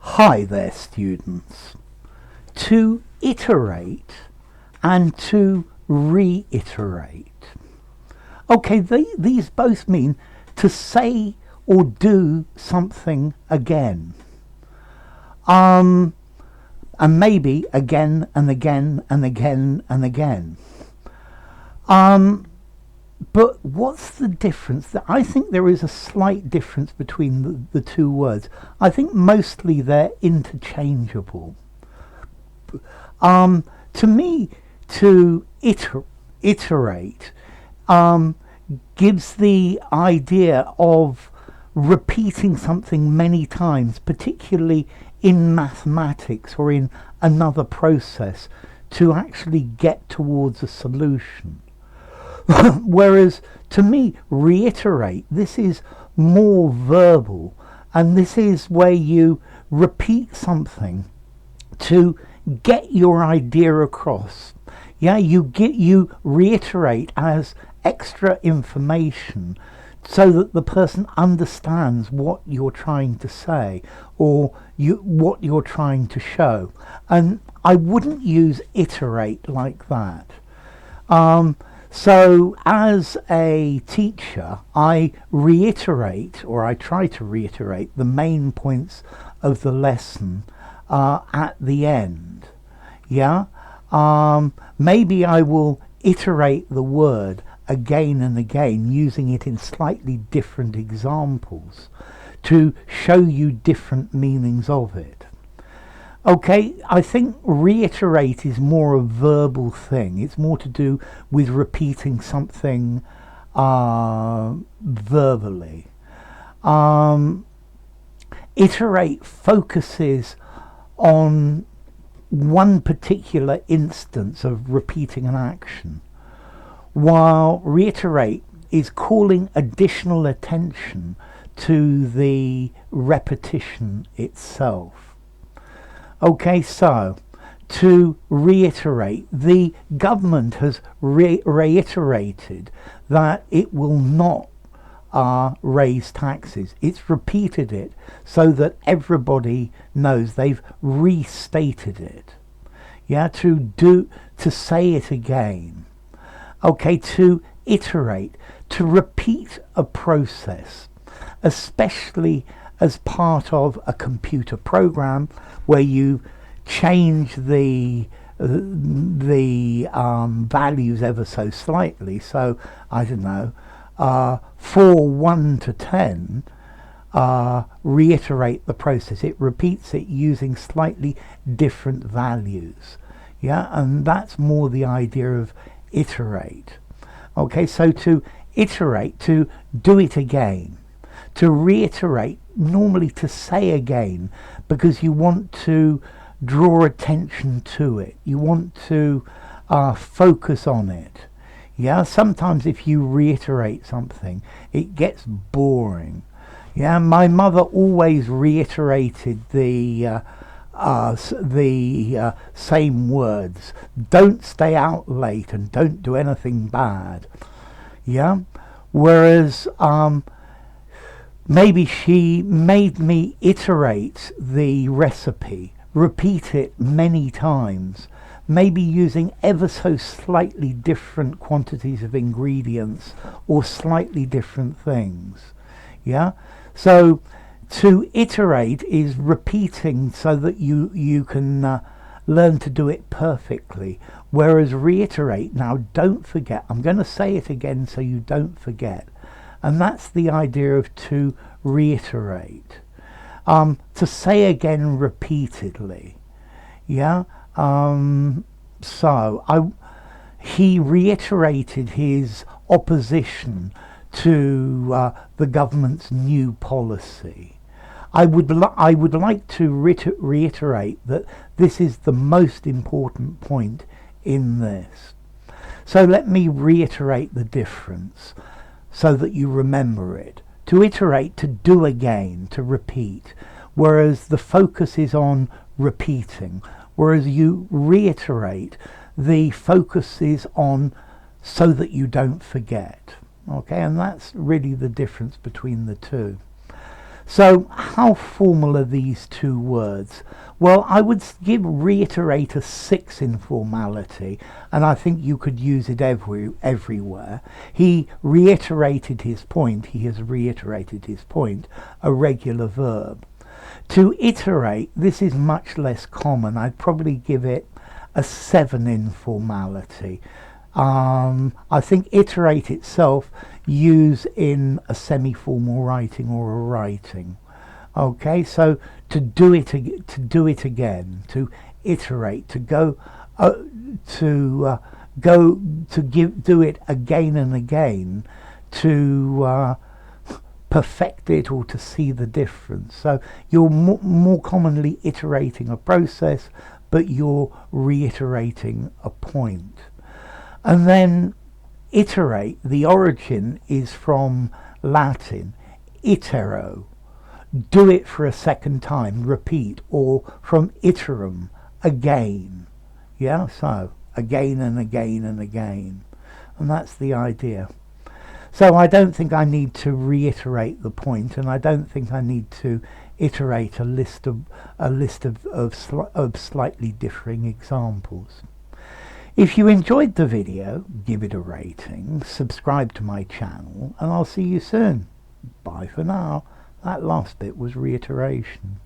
Hi there, students. To iterate and to reiterate. Okay, these both mean to say or do something again. And maybe again and again and again and again. But what's the difference? I think there is a slight difference between the two words. I think mostly they're interchangeable. To me, to iterate gives the idea of repeating something many times, particularly in mathematics or in another process, to actually get towards a solution. Whereas to me, reiterate, this is more verbal, and this is where you repeat something to get your idea across. Yeah, you reiterate as extra information so that the person understands what you're trying to say or what you're trying to show. And I wouldn't use iterate like that. So as a teacher, I reiterate, or I try to reiterate, the main points of the lesson at the end. Yeah? Maybe I will iterate the word again and again, using it in slightly different examples to show you different meanings of it. Okay, I think reiterate is more a verbal thing. It's more to do with repeating something verbally. Iterate focuses on one particular instance of repeating an action, while reiterate is calling additional attention to the repetition itself. Okay, so to reiterate, the government has reiterated that it will not raise taxes. It's repeated it so that everybody knows. They've restated it. Yeah, to say it again. Okay, to iterate, to repeat a process, especially as part of a computer program where you change the values ever so slightly. So I don't know, for 1 to 10, reiterate the process. It repeats it using slightly different values. Yeah, and that's more the idea of iterate. Okay, so to iterate, to do it again. To reiterate, normally to say again, because you want to draw attention to it. You want to focus on it. Yeah, sometimes if you reiterate something, it gets boring. Yeah, my mother always reiterated the same words. Don't stay out late and don't do anything bad. Yeah, whereas maybe she made me iterate the recipe, repeat it many times, maybe using ever so slightly different quantities of ingredients or slightly different things. Yeah, so to iterate is repeating so that you can learn to do it perfectly, whereas reiterate, now don't forget, I'm going to say it again so you don't forget. And that's the idea of to reiterate. To say again repeatedly. Yeah. He reiterated his opposition to the government's new policy. I would like to reiterate that this is the most important point in this. So let me reiterate the difference, so that you remember it. To iterate, to do again, to repeat, whereas the focus is on repeating, whereas you reiterate, the focus is on so that you don't forget. Okay, and that's really the difference between the two. So how formal are these two words? Well, I would give reiterate a 6 in formality, and I think you could use it everywhere. He reiterated his point, he has reiterated his point, a regular verb. To iterate, this is much less common. I'd probably give it a 7 in formality. I think iterate itself use in a semi-formal writing or a writing. Okay, so to do it again, to iterate, to go do it again and again, to perfect it or to see the difference. So you're more commonly iterating a process, but you're reiterating a point. And then iterate, the origin is from Latin, itero, do it for a second time, repeat, or from iterum, again. Yeah, so again and again and again. And that's the idea. So I don't think I need to reiterate the point, and I don't think I need to iterate a list of slightly differing examples. If you enjoyed the video, give it a rating, subscribe to my channel, and I'll see you soon. Bye for now. That last bit was reiteration.